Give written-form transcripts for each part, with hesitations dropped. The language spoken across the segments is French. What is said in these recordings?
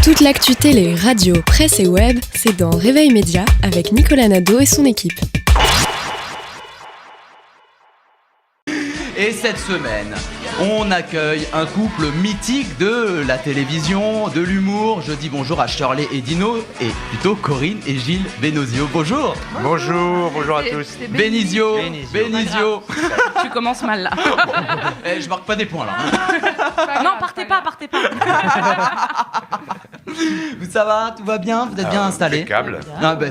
Toute l'actu télé, radio, presse et web, c'est dans Réveil Média avec Nicolas Nadeau et son équipe. Et cette semaine, on accueille un couple mythique de la télévision, de l'humour. Je dis bonjour à Shirley et Dino, et plutôt Corinne et Gilles Benozio. Bonjour. Bonjour à tous. Benizio. Tu commences mal là. Je marque pas des points là. Non, partez pas. Ça va, tout va bien, vous êtes bien installés? Impeccable.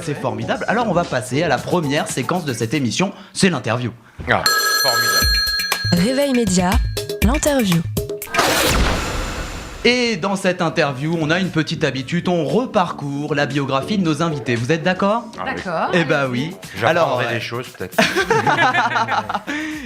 C'est formidable. Alors on va passer à la première séquence de cette émission, c'est l'interview. Ah, formidable. Réveil Média, l'interview. Et dans cette interview, on a une petite habitude, on reparcourt la biographie de nos invités. Vous êtes d'accord? D'accord. Eh ben oui. J'apprendrai des choses peut-être.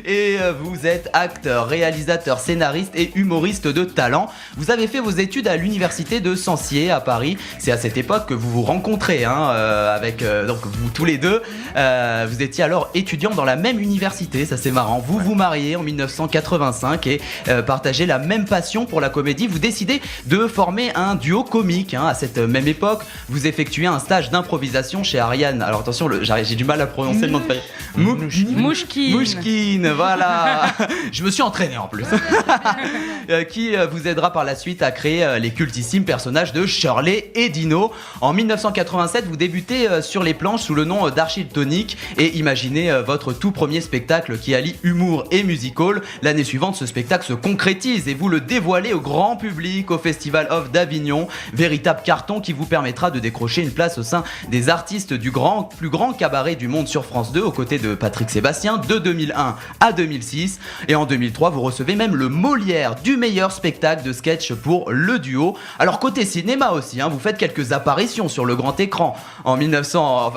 Et vous êtes acteur, réalisateur, scénariste et humoriste de talent. Vous avez fait vos études à l'université de Censier à Paris. C'est à cette époque que vous vous rencontrez, avec donc vous tous les deux. Vous étiez alors étudiants dans la même université, ça c'est marrant. Vous vous mariez en 1985 et partagez la même passion pour la comédie. Vous décidez de former un duo comique. À cette même époque, vous effectuez un stage d'improvisation chez Ariane. Alors attention, j'ai du mal à prononcer le nom de famille. Mouchkine, voilà. Je me suis entraîné en plus. Qui vous aidera par la suite à créer les cultissimes personnages de Shirley et Dino. En 1987, vous débutez sur les planches sous le nom d'Archie Tonic et imaginez votre tout premier spectacle qui allie humour et musical. L'année suivante, ce spectacle se concrétise et vous le dévoilez au grand public au Festival of d'Avignon. Véritable carton qui vous permettra de décrocher une place au sein des artistes du plus grand cabaret du monde sur France 2 aux côtés de Patrick Sébastien de 2001 à 2006. Et en 2003, vous recevez même le Molière du meilleur spectacle de sketch pour le duo. Alors côté cinéma aussi, vous faites quelques apparitions sur le grand écran. En 1900,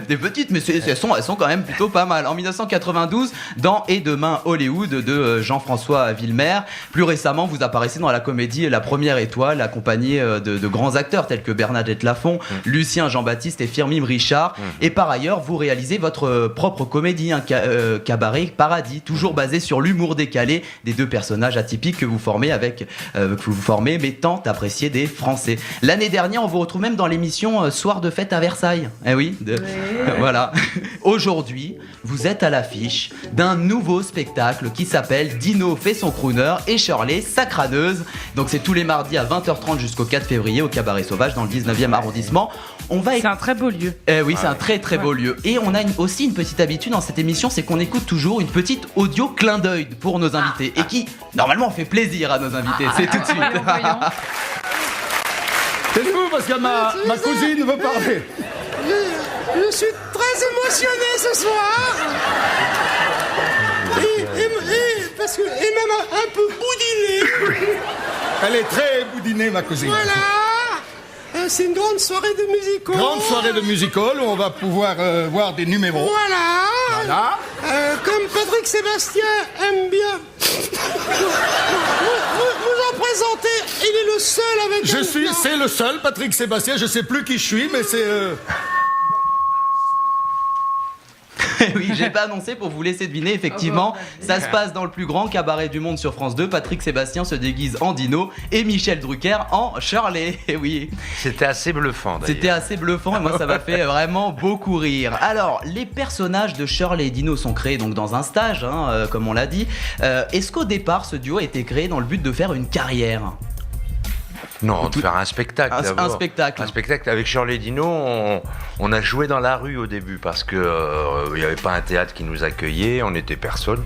des petites, mais elles sont quand même plutôt pas mal. En 1992, dans Et demain Hollywood de Jean-François Villemer. Plus récemment, vous apparaissez dans la comédie La Première Étoile, accompagné de grands acteurs tels que Bernadette Lafont, Lucien Jean-Baptiste et Firmin Richard. Et par ailleurs, vous réalisez votre propre comédie, Cabaret Paradis, toujours basé sur l'humour décalé des deux personnages atypiques que vous formez mais tant appréciés des Français. L'année dernière, on vous retrouve même dans l'émission Soir de fête à Versailles. Eh oui, voilà. Aujourd'hui, vous êtes à l'affiche d'un nouveau spectacle qui s'appelle Dino fait son crooner et Shirley sa crâneuse. Donc c'est tous les mardis à 20h30 jusqu'au 4 février au Cabaret Sauvage dans le 19e arrondissement. C'est un très beau lieu. Oui, c'est un très très beau lieu. Et on a aussi une petite habitude dans cette émission, c'est qu'on écoute toujours une petite audio clin d'œil pour nos invités et qui normalement fait plaisir à nos invités. C'est tout de suite. C'est nous parce que ma cousine veut parler. Je suis très émotionné ce soir. Et même un peu boudiné. Elle est très boudinée, ma cousine. Voilà. C'est une grande soirée de musical. Grande soirée de musical où on va pouvoir voir des numéros. Voilà. Comme Patrick Sébastien aime bien vous en présenter, il est le seul avec C'est le seul, Patrick Sébastien. Je sais plus qui je suis, mais c'est... Oui, j'ai pas annoncé pour vous laisser deviner. Effectivement, ça se passe dans le plus grand cabaret du monde sur France 2. Patrick Sébastien se déguise en Dino et Michel Drucker en Shirley. Oui. C'était assez bluffant d'ailleurs. C'était assez bluffant et moi ça m'a fait vraiment beaucoup rire. Alors, les personnages de Shirley et Dino sont créés donc dans un stage, comme on l'a dit. Est-ce qu'au départ, ce duo a été créé dans le but de faire une carrière ? Non, de faire un spectacle d'abord. Un spectacle. Un spectacle. Avec Shirley et Dino, on a joué dans la rue au début parce que il n'y avait pas un théâtre qui nous accueillait, on n'était personne.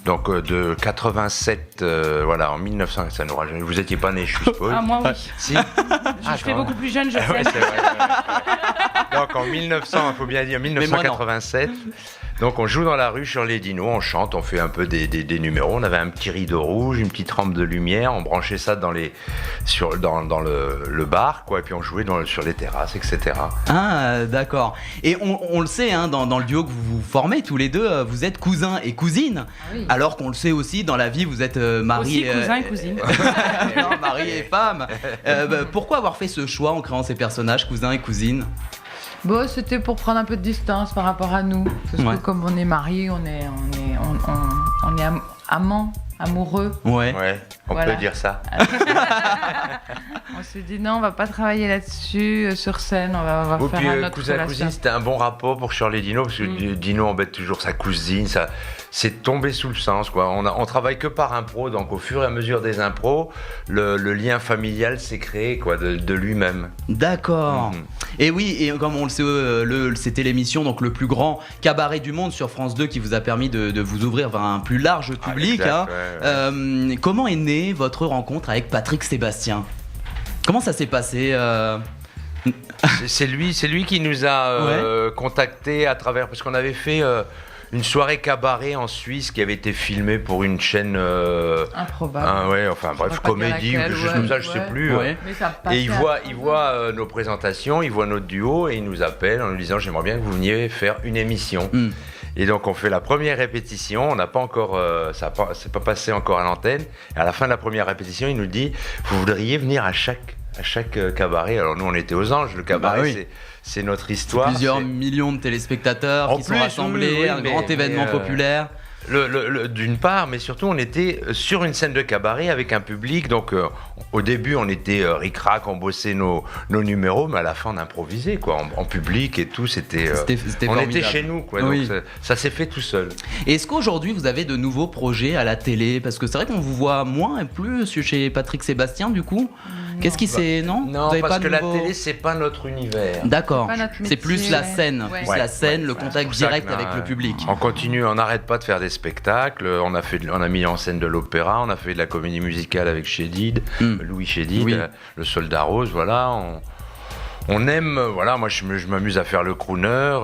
Donc de 87, en 1900, ça nous rajeunit. Vous n'étiez pas né, je suppose. Ah, moi oui. Si. Je fais beaucoup plus jeune, je sais. Ouais, c'est vrai. Donc en 1900, il faut bien dire 1987. Donc on joue dans la rue sur les dinos, on chante, on fait un peu des numéros. On avait un petit rideau rouge, une petite rampe de lumière, on branchait ça dans le bar, quoi, et puis on jouait sur les terrasses, etc. Ah, d'accord. Et on le sait, dans le duo que vous formez tous les deux, vous êtes cousins et cousines. Ah oui. Alors qu'on le sait aussi, dans la vie, vous êtes mari. Aussi cousin et cousine. Non, mari et femme. Pourquoi avoir fait ce choix en créant ces personnages, cousins et cousines ? Bon, c'était pour prendre un peu de distance par rapport à nous. Parce que comme on est mariés, on est amant, amoureux. Ouais. Ouais, on Voilà. peut dire ça. On s'est dit non, on va pas travailler là-dessus sur scène, on va Oh, faire puis un autre cousin relation. cousine, c'était un bon rapport pour Shirley Dino parce que Dino embête toujours sa cousine, ça c'est tombé sous le sens quoi. On travaille que par impro, donc au fur et à mesure des impros, le lien familial s'est créé quoi de lui-même. D'accord. Mhm. Et oui, et comme on le sait, c'était l'émission donc le plus grand cabaret du monde sur France 2 qui vous a permis de vous ouvrir vers un plus large public. exact, hein. ouais. Comment est née votre rencontre avec Patrick Sébastien? Comment ça s'est passé C'est lui qui nous a contactés à travers parce qu'on avait fait une soirée cabaret en Suisse qui avait été filmée pour une chaîne Improbable. bref, pas comédie dire ou quelque laquelle, chose comme ça, je sais plus. Ouais. Mais ça Et il passait voit nos présentations, il voit notre duo et il nous appelle en nous disant j'aimerais bien que vous veniez faire une émission. Mm. Et donc on fait la première répétition, on n'a pas encore, c'est pas passé encore à l'antenne. Et à la fin de la première répétition, il nous dit vous voudriez venir à chaque cabaret. Alors nous on était aux Anges, le cabaret Bah oui. c'est notre histoire. Plusieurs c'est- millions de téléspectateurs En qui sont plus, rassemblés, oui, un mais- grand événement mais, populaire. D'une part, mais surtout on était sur une scène de cabaret avec un public, donc au début on était ric-rac, on bossait nos numéros, mais à la fin on improvisait quoi, en public et tout, c'était on formidable. était chez nous quoi, Oui. donc ça s'est fait tout seul. Et est-ce qu'aujourd'hui vous avez de nouveaux projets à la télé? Parce que c'est vrai qu'on vous voit moins et plus chez Patrick Sébastien du coup. Qu'est-ce qui s'est... Non, Non, Vous avez parce pas de que la nouveaux- télé c'est pas notre univers. D'accord. C'est pas notre C'est métier, plus la ouais. scène, Ouais. plus la scène, le C'est contact pour ça direct que, avec le public. On continue, on n'arrête pas de faire des spectacles. On a mis en scène de l'opéra, on a fait de la comédie musicale avec Chédid, Louis Chédid, Oui. le Soldat Rose, voilà. On aime, voilà, moi je m'amuse à faire le crooner.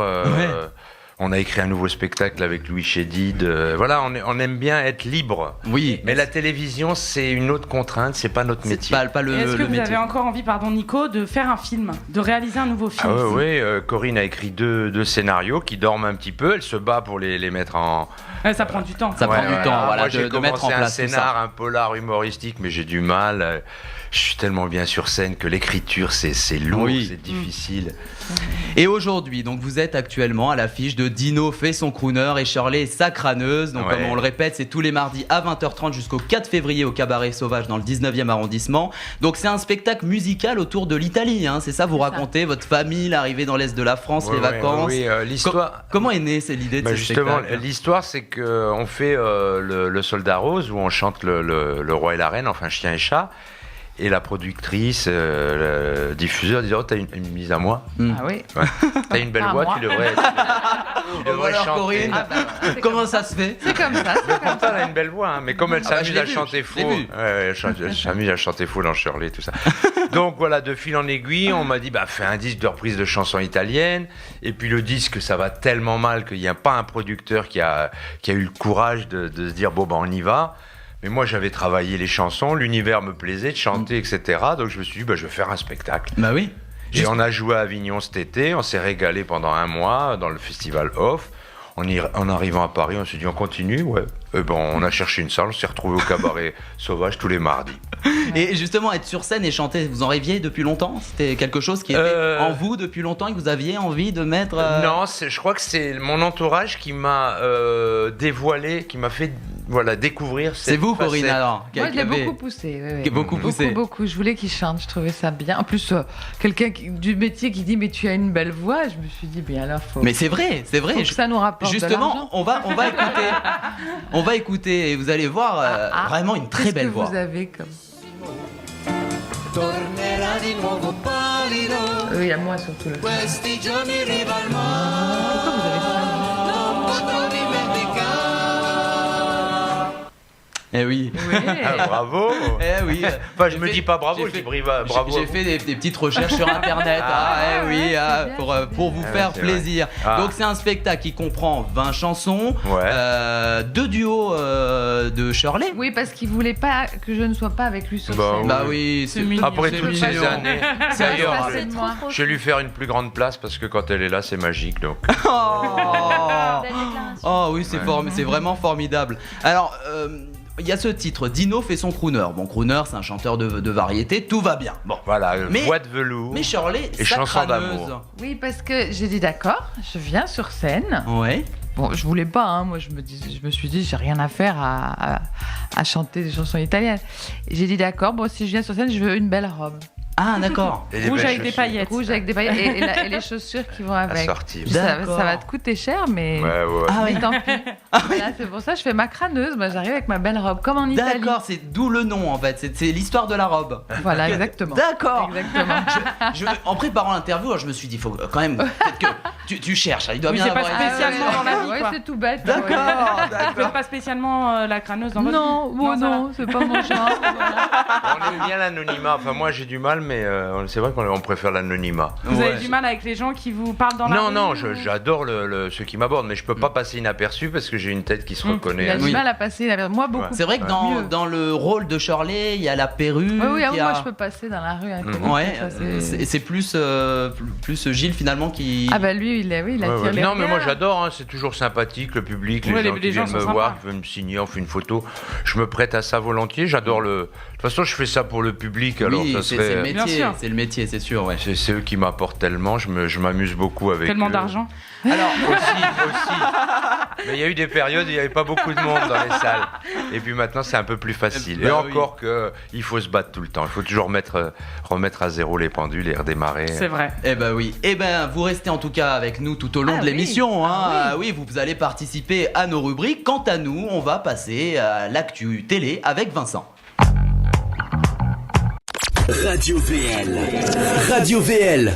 On a écrit un nouveau spectacle avec Louis Chédid. Voilà, on aime bien être libre. Oui, Mais la télévision, c'est une autre contrainte, c'est pas notre c'est métier. pas le, Et est-ce que le vous métier. avez encore envie, pardon Nico, de faire un film, de réaliser un nouveau film? Ah oui, Corinne a écrit deux scénarios qui dorment un petit peu. Elle se bat pour les mettre en. Ouais, ça prend du temps. Ça prend du temps, voilà, Moi, j'ai de mettre en commencé place un tout ça. scénar, un polar humoristique, mais j'ai du mal. Je suis tellement bien sur scène que l'écriture, c'est lourd, Oui. c'est difficile. Et aujourd'hui, donc vous êtes actuellement à l'affiche de Dino fait son crooner et Shirley est sa crâneuse. Donc Ouais. comme on le répète, c'est tous les mardis à 20h30 jusqu'au 4 février au Cabaret Sauvage dans le 19e arrondissement. Donc c'est un spectacle musical autour de l'Italie, hein, c'est ça, vous C'est ça. racontez votre famille, l'arrivée dans l'Est de la France, Ouais, les ouais, vacances. oui, l'histoire. Comment est née cette idée de Bah, ce justement, spectacle? l'histoire, c'est qu'on fait le Soldat Rose où on chante le roi et la reine, enfin chien et chat. Et la productrice, le diffuseur disait oh, t'as une mise à moi, Ah oui. t'as une belle Pas à voix, moi. tu devrais Alors, chanter. Corinne, Ah bah, c'est comment comme ça se fait? C'est comme ça. Pourtant, elle a une belle voix, hein, mais comme elle Ah bah, s'amuse je l'ai à vu, chanter je faux, l'ai vu. elle s'amuse à chanter faux dans Shirley, tout ça. Donc voilà, de fil en aiguille, on m'a dit bah fais un disque de reprise de chansons italiennes. Et puis le disque, ça va tellement mal qu'il n'y a pas un producteur qui a eu le courage de se dire bon bah on y va. Mais moi j'avais travaillé les chansons, l'univers me plaisait de chanter, etc. Donc je me suis dit bah je vais faire un spectacle. Bah oui. Et on a joué à Avignon cet été, on s'est régalé pendant un mois dans le festival Off. En arrivant à Paris, on s'est dit on continue, ouais. Et bon, on a cherché une salle, on s'est retrouvé au Cabaret Sauvage tous les mardis. Et justement, être sur scène et chanter, vous en rêviez depuis longtemps? C'était quelque chose qui était en vous depuis longtemps et que vous aviez envie de mettre Non, je crois que c'est mon entourage qui m'a dévoilé, qui m'a fait découvrir cette C'est vous, facette. Corinne, alors Moi, je l'ai avait- beaucoup poussé. Oui, oui. qui a beaucoup poussé. Beaucoup. Je voulais qu'il chante, je trouvais ça bien. En plus, quelqu'un du métier qui dit mais tu as une belle voix, je me suis dit bien alors faut. Mais c'est vrai, c'est vrai. faut que ça nous rapporte de Justement, l'argent. on va écouter et vous allez voir vraiment une très Qu'est-ce belle que voix. vous avez comme. Tornerà di nuovo pallido, Oui, à moi surtout. Le... questi giorni riva al mare, Pourquoi vous avez ça non potrò dimenticare. Eh oui. Oui. Ah, bravo. Eh oui. Enfin, je J'ai me fait- dis pas bravo, j'ai je dis fait- bravo. J'ai fait des petites recherches sur internet, eh oui, c'est bien, pour c'est vous bien. faire Ouais, c'est plaisir. vrai. Ah. Donc c'est un spectacle qui comprend 20 chansons, Ouais. 2 duos de Shirley. Oui, parce qu'il voulait pas que je ne sois pas avec lui sur Bah scène. Bah oui, c'est mignon. Après c'est toutes ces mignon. années, C'est d'ailleurs, adorable. C'est moi. je vais lui faire une plus grande place parce que quand elle est là, c'est magique. Donc. Oh oui, c'est c'est vraiment formidable. Alors, il y a ce titre, Dino fait son crooner. Bon, crooner, c'est un chanteur de variété, tout va bien. Bon. Voilà, Mais- voix de velours. Mais Shirley, Et sa chanson crâneuse. d'amour. Oui, parce que j'ai dit d'accord, je viens sur scène. Ouais. Bon, je voulais pas, hein. Moi je me suis dit, j'ai rien à faire à chanter des chansons italiennes. Et j'ai dit d'accord, bon, si je viens sur scène, je veux une belle robe. Ah, d'accord. Et les Rouge belles avec des chaussures. paillettes. Rouge avec des paillettes et les chaussures qui vont avec. Assorties. Ça D'accord. va te coûter cher, mais... Ouais. Ah Mais oui. tant pis. Voilà, c'est pour ça que je fais ma crâneuse. Moi, j'arrive avec ma belle robe, comme en Italie. D'accord, c'est d'où le nom en fait, c'est l'histoire de la robe. Voilà, exactement. D'accord. Exactement. En préparant l'interview, je me suis dit, faut quand même, peut-être que tu cherches, il doit Oui, bien c'est pas avoir été- spécialement dans la vie, Ouais, quoi. c'est tout bête. D'accord, Ouais. Vous faites pas spécialement la crâneuse dans votre Non, vie moi ça va. non, c'est pas mon genre. Voilà. On aime bien l'anonymat. Enfin, moi, j'ai du mal, mais c'est vrai qu'on préfère l'anonymat. Vous Ouais. avez du mal avec les gens qui vous parlent dans la Non, rue non, ou- j'adore ceux qui m'abordent, mais je peux pas passer inaperçu parce que j'ai une tête qui se Il reconnaît. a du Oui. mal à passer. Moi, beaucoup. C'est vrai que Mieux. dans le rôle de Shirley, il y a la perruque. Oui, il y a- moi je peux passer dans la rue. Hein, Ouais, ça, c'est plus Gilles finalement qui. Ah bah lui, il attire Ouais. les Non, mais moi regards. j'adore, hein, c'est toujours sympathique, le public, Ouais, les gens qui gens viennent me sont voir, sympas. qui veulent me signer, on fait une photo. Je me prête à ça volontiers, j'adore le. De toute façon, je fais ça pour le public, alors Oui, ça c'est serait. le Bien métier, sûr. c'est le métier, c'est sûr, ouais. C'est eux qui m'apportent tellement, je m'amuse beaucoup avec Tellement eux. d'argent. Alors, Aussi. Mais il y a eu des périodes où il n'y avait pas beaucoup de monde dans les salles. Et puis maintenant, c'est un peu plus facile. Bah et oui. encore il faut se battre tout le temps. Il faut toujours remettre à zéro les pendules et redémarrer. C'est vrai. eh ben oui, eh ben vous restez en tout cas avec nous tout au long Ah de l'émission. oui. Hein. Ah Oui, vous allez participer à nos rubriques. Quant à nous, on va passer à l'actu télé avec Vincent. Radio VL. Radio VL.